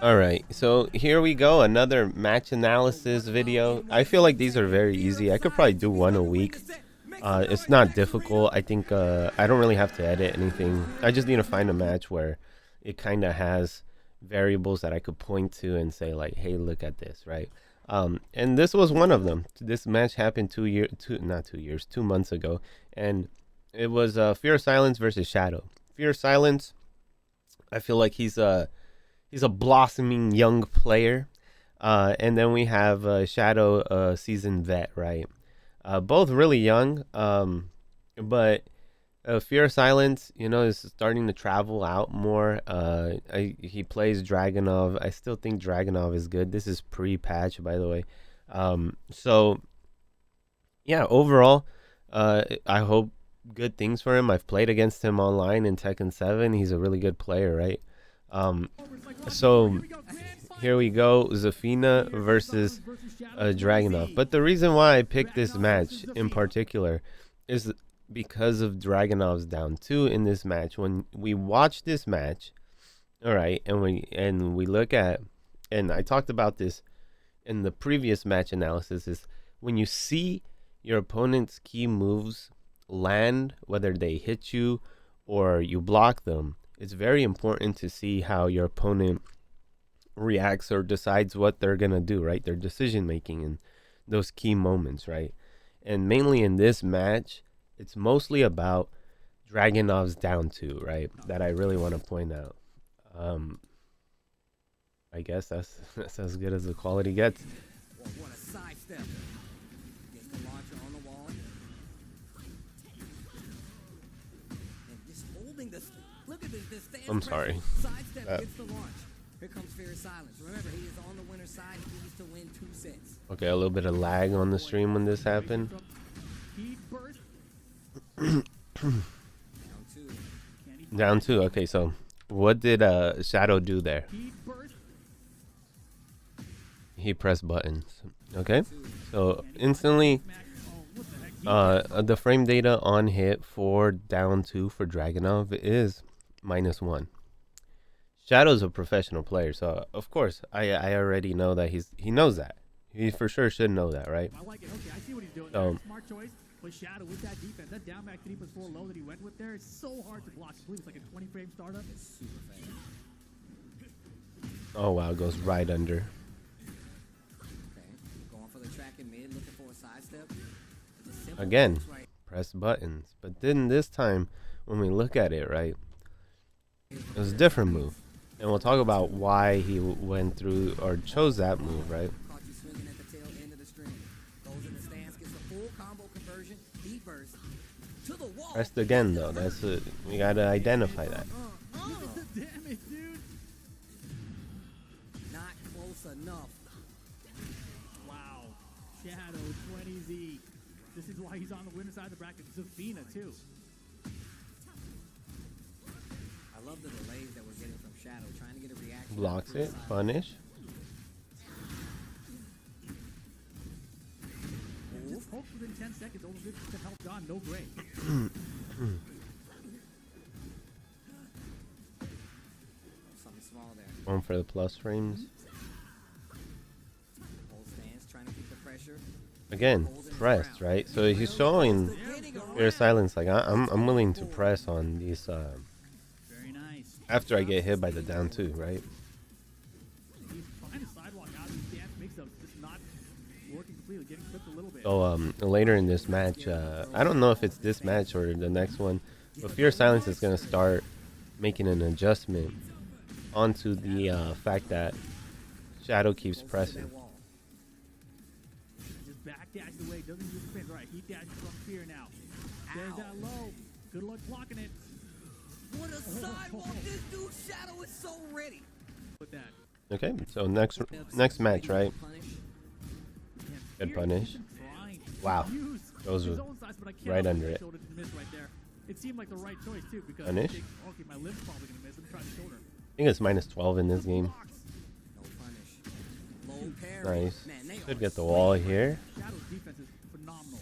All right, so here we go, another match analysis video. I feel like these are very easy. I could probably do one a week. It's not difficult. I think I don't really have to edit anything. I just need to find a match where it kind of has variables that I could point to and say like, "Hey, look at this," right? And this was one of them. This match happened 2 months ago, and it was Fear of Silence versus Shadow. Fear of Silence. I feel like he's a blossoming young player. And then we have Shadow, seasoned vet, right? Both really young, but Fear of Silence, is starting to travel out more. He plays Dragunov. I still think Dragunov is good. This is pre-patch, by the way. So yeah, overall, I hope good things for him. I've played against him online in Tekken 7. He's a really good player, right? Um, so here we go, Zafina versus Dragunov. But the reason why I picked this match in particular is because of Dragunov's down two in this match. When we watch this match, all right, and we look at, and I talked about this in the previous match analysis, is when you see your opponent's key moves land, whether they hit you or you block them, it's very important to see how your opponent reacts or decides what they're gonna do, right? Their decision making in those key moments, right? And mainly in this match, it's mostly about Dragunov's down two, right? That I really want to point out. Um, I guess that's as good as the quality gets. I'm sorry. Here comes Fear of Silence. Remember, he is on the winner's side. He needs to win 2 sets. Okay, a little bit of lag on the stream when this happened. Down two. Okay, so what did Shadow do there? He pressed buttons. Okay, so instantly, the frame data on hit for down two for Dragunov is -1. Shadow's a professional player, so of course I already know that he knows that. He for sure should know that, right? I like it. Okay, I see what he's doing. So, smart choice. But Shadow with that defense, that down back 3+4 low that he went with there, it's so hard to block. I believe it's like a 20 frame startup. It's super fast. Oh wow, it goes right under. Okay, going for the track in mid, looking for a sidestep. Again, press buttons. But then this time, when we look at it, right, it was a different move. And we'll talk about why he went through or chose that move, right? Pressed again, though. That's it. We gotta identify that. Damn it, dude. Not close enough. Wow. Shadow 20Z. This is why he's on the winner's side of the bracket. Zafina, too. I love the delays that we're getting from Shadow, trying to get a reaction. Blocks it, punish. Hope within 10 seconds, over 50% health gone, no break. Something small there. Going for the plus frames. Hold stance, trying to keep the pressure. Again, pressed, right? So he's showing Fear of Silence, like I'm willing to press on these after I get hit by the down two, right? So later in this match, I don't know if it's this match or the next one, but Fear of Silence is gonna start making an adjustment onto the fact that Shadow keeps pressing. Just back dash away, doesn't use spins. Right, he dashes from Fear now. There's that low. Good luck blocking it. What a sidewalk! This dude Shadow is so ready. With that. Okay, so next match, right? Good punish. Wow, goes right under it. It seemed like the right choice too because punish. Okay, my limb's probably gonna miss. Let me try the shoulder. I think it's -12 in this game. Nice. Should get the wall here. Shadow's defense is phenomenal.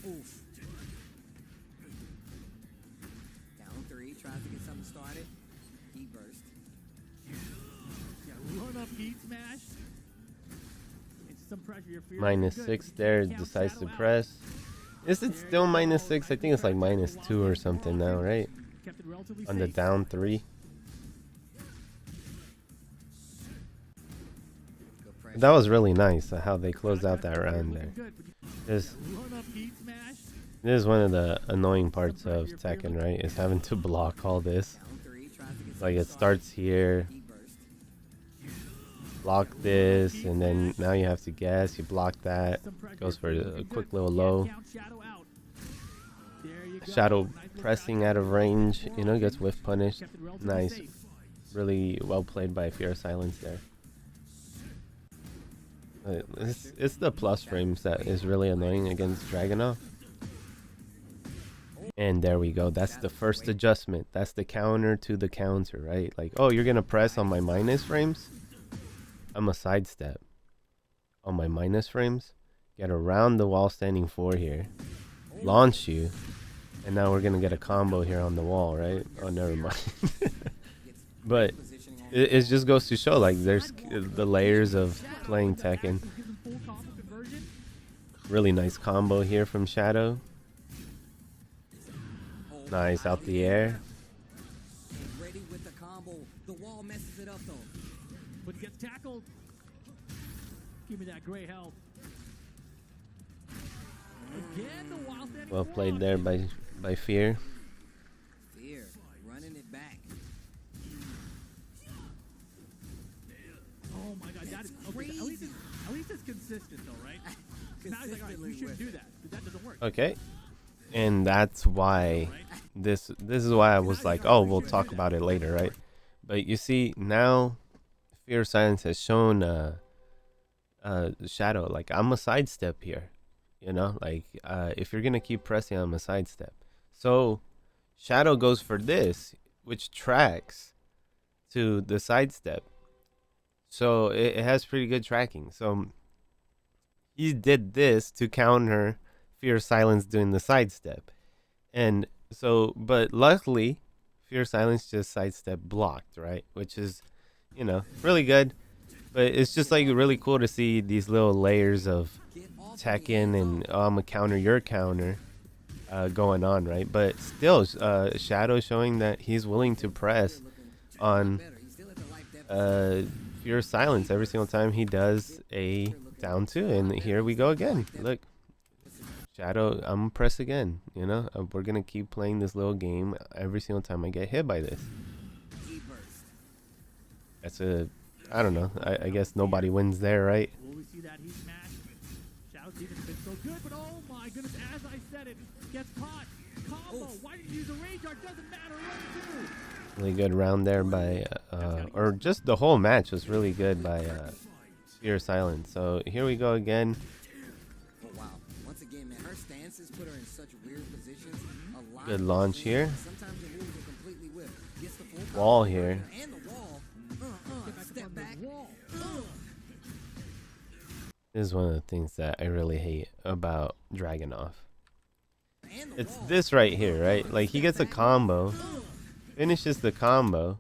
Oof. Down 3, tries to get something started. pressure your fear. Minus Good. 6 there, Count decides to Shadow out. press. Is it still minus 6? I think it's like minus 2 or something now, right? Kept it relatively On the safe. down 3. That was really nice how they closed out that round there. This Run-up heat smash. is one of the annoying parts of Tekken, right? Is having to block all this. Like it starts here, block this, and then now you have to guess. You block that, goes for a quick little low. Count Shadow out. There you go. Shadow Nice little pressing out of range, you know, gets whiff punished. Kept it relatively Nice. safe. Really well played by Fear of Silence there. It's the plus frames that is really annoying against Dragunov. And there we go. That's the first adjustment. That's the counter to the counter, right? Like, oh, you're going to press on my minus frames? I'm a sidestep. On my minus frames, get around the wall standing 4 here. Launch you. And now we're going to get a combo here on the wall, right? Oh, never mind. But it just goes to show, like, there's the layers of playing Tekken. Really nice combo here from Shadow. Nice out the air. Ready with the combo. The wall messes it up though. But gets tackled. Give me that gray health. Again, the wild standing Well played wall. there by Fear. Fear, running it back. Oh my god, that is okay. At least it's consistent though, right? Now he's like, all right, you shouldn't do that. That doesn't work. Okay. And that's why this is why I was like, oh, we'll talk about it later, right? But you see, now Fear of Silence has shown Shadow, like, I'm a sidestep here. You know, like, if you're gonna keep pressing, I'm a sidestep. So Shadow goes for this, which tracks to the sidestep. So it has pretty good tracking. So he did this to counter Fear of Silence doing the sidestep. And so, but luckily, Fear of Silence just sidestep blocked, right? Which is, you know, really good. But it's just like really cool to see these little layers of Tekken and I'm a counter your counter going on, right? But still, Shadow showing that he's willing to press on Fear of Silence every single time he does a down 2. And here we go again. Look. Shadow, I'm gonna press again, you know? We're gonna keep playing this little game every single time I get hit by this. That's I don't know. I guess nobody wins there, right? Will we see that heat smash? Shadow's defense has been so good, but oh my goodness, as I said it, gets caught. Combo, why did you use a rage art? Doesn't matter, run 2. Really good round there by, or just the whole match was really good by Fear of Silence. So here we go again. Put her in such weird positions. Good launch here. Wall here. And the wall. Step back. This is one of the things that I really hate about Dragunov. It's this right here, right? Like, he gets a combo, finishes the combo,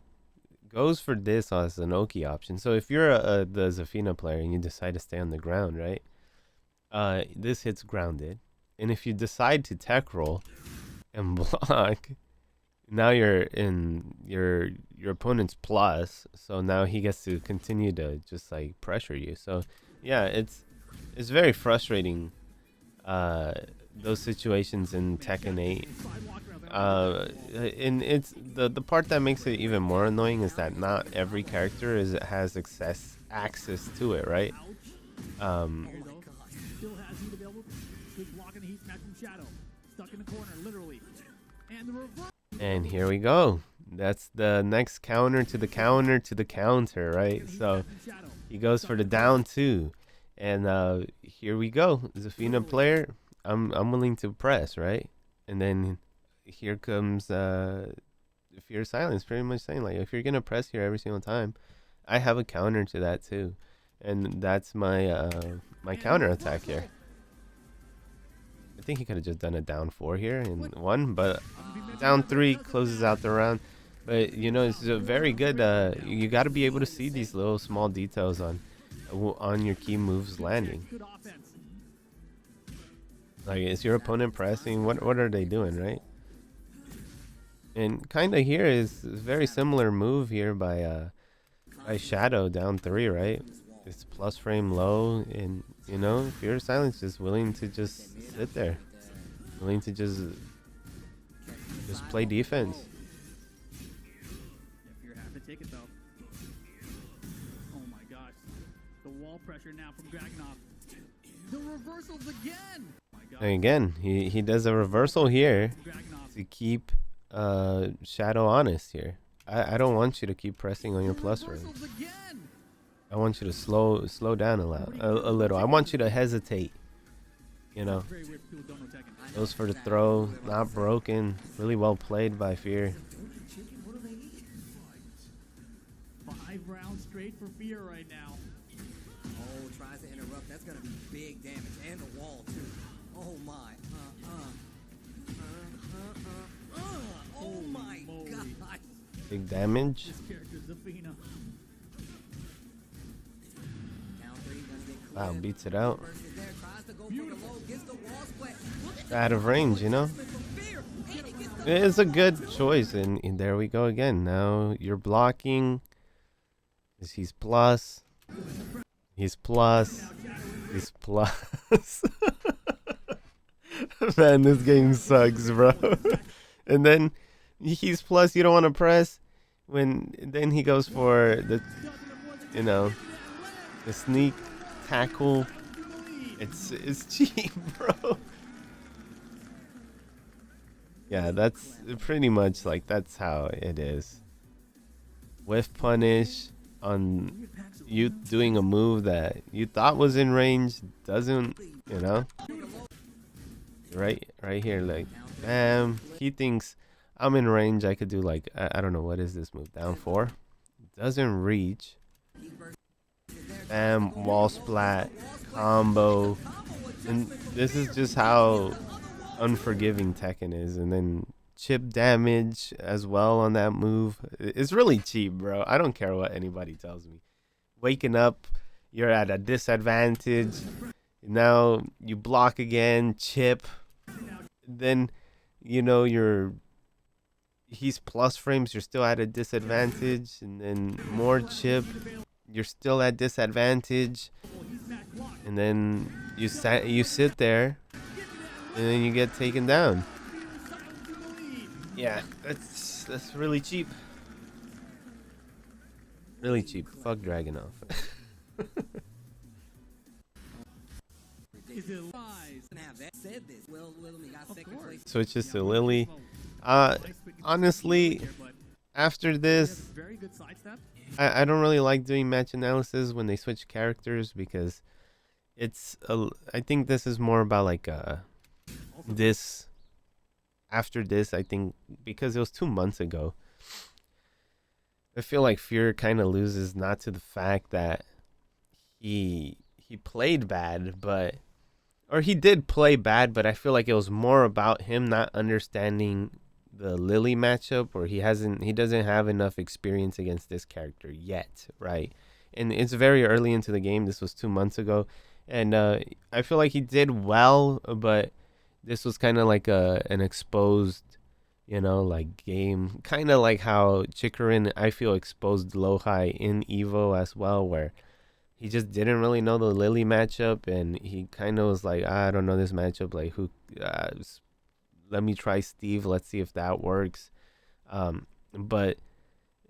goes for this as an Oki option. So if you're the Zafina player and you decide to stay on the ground, right? This hits grounded. And if you decide to tech roll and block, now you're in your opponent's plus. So now he gets to continue to just like pressure you. So yeah, it's very frustrating. Those situations in Tekken 8. And it's the part that makes it even more annoying is that not every character has access to it, right? Still has heat available. Good block and heat smash from Shadow. Stuck in the corner, literally. And the reverse. And here we go. That's the next counter to the counter to the counter, right? So he goes for the down 2. And here we go. Zafina player, I'm willing to press, right? And then here comes Fear of Silence, pretty much saying, like, if you're gonna press here every single time, I have a counter to that too. And that's my my counter attack here. I think he could have just done a down 4 here and won, but down 3 closes out the round. But you know, it's a very good. You got to be able to see these little small details on on your key moves landing. Good offense. Like, is your opponent pressing? What are they doing, right? And kind of here is a very similar move here by Shadow down 3, right? It's plus frame low, and you know, Fear of Silence is willing to just sit there, willing to just play defense. Fear have to take it though. Oh my gosh. The wall pressure now from Dragunov. The reversals again. Oh my gosh. And again, he does a reversal here Dragunov. to keep Shadow honest here. I don't want you to keep pressing on your plus frame. Reversals again. I want you to slow down a little. I want you to hesitate. You know, Very weird people don't know Tekken. goes for the throw, not broken. Really well played by Fear. 5 rounds straight for Fear right now. Oh, tries to interrupt. That's gonna be big damage, and the wall too. Oh my. Oh my Holy god. Big damage. This character's Zafina. Down 3, gonna get Wow, clipped. beats it out. Versus there, tries to go for the low, gets the wall split. Look at Out of range, you know. the Fear, and he gets the It's a good choice, and there we go again. Now you're blocking. He's plus. He's plus. He's plus. Man, this game sucks, bro. And then he's plus. You don't want to press. Then he goes for the, you know, the sneak tackle. It's cheap, bro. Yeah, that's pretty much like that's how it is. Whiff punish on you doing a move that you thought was in range doesn't, you know. Right here, like, bam. He thinks I'm in range. I could do like I don't know what is this move, down 4. Doesn't reach. Bam, wall splat, combo, and this is just how unforgiving Tekken is. And then chip damage as well on that move. It's really cheap, bro. I don't care what anybody tells me. Waking up, you're at a disadvantage. Now you block again, chip. Then, you know, he's plus frames, you're still at a disadvantage. And then more chip, you're still at disadvantage. And then you sit there, and then you get taken down. Yeah, that's really cheap. Really cheap. Fuck Dragunov. Is it lies? have that said this. Will Williams got second place. Switches to Lily. Honestly, after this, Very good sidestep. I don't really like doing match analysis when they switch characters, because I think this is more about like this. After this, I think, because it was 2 months ago, I feel like Fear kind of loses not to the fact that he played bad, or he did play bad, but I feel like it was more about him not understanding the Lily matchup, or he doesn't have enough experience against this character yet, right? And it's very early into the game. This was 2 months ago, and I feel like he did well, but this was kind of like an exposed, like game, kind of like how Chikarin, I feel, exposed Lohai in Evo as well, where he just didn't really know the Lily matchup, and he kind of was like, I don't know this matchup, like, let me try Steve, let's see if that works. But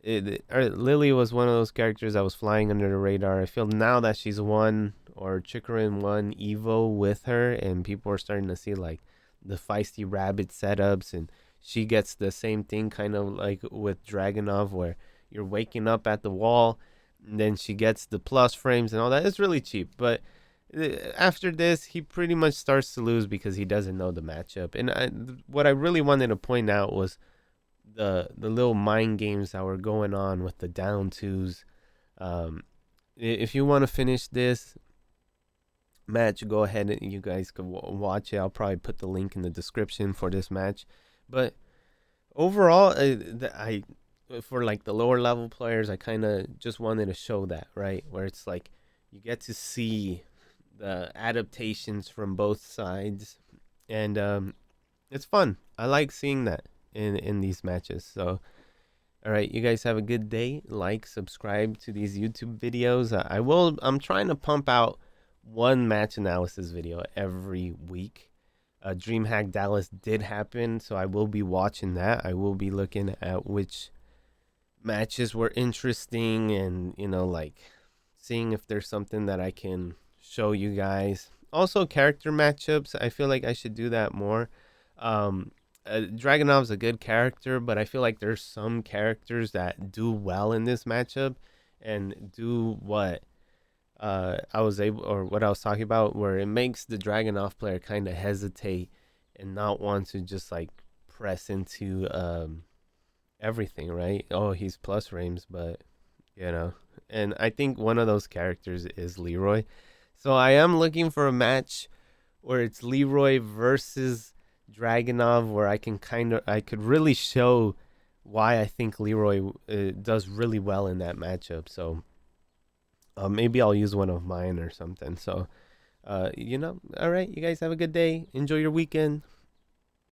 Lily was one of those characters that was flying under the radar. I feel now that she's won, or Chikarin won Evo with her, and people are starting to see like the feisty rabbit setups, and she gets the same thing kind of like with Dragunov, where you're waking up at the wall, and then she gets the plus frames and all that. It's really cheap, but after this, he pretty much starts to lose because he doesn't know the matchup. And what I really wanted to point out was the little mind games that were going on with the down twos. If you want to finish this match, go ahead and you guys can watch it. I'll probably put the link in the description for this match. But overall, for like the lower level players, I kind of just wanted to show that, right? Where it's like You get to see the adaptations from both sides, and it's fun. I like seeing that in these matches. So, all right, you guys have a good day. Like, subscribe to these YouTube videos. I will. I'm trying to pump out one match analysis video every week. DreamHack Dallas did happen, so I will be watching that. I will be looking at which matches were interesting, and like seeing if there's something that I can show you guys. Also, character matchups. I feel like I should do that more. Dragunov's a good character, but I feel like there's some characters that do well in this matchup and do what I was able, or what I was talking about, where it makes the Dragunov player kind of hesitate and not want to just like press into everything, right? Oh, he's plus frames, but and I think one of those characters is Leroy. So I am looking for a match where it's Leroy versus Dragunov, where I could really show why I think Leroy does really well in that matchup. So maybe I'll use one of mine or something. So all right, you guys have a good day. Enjoy your weekend.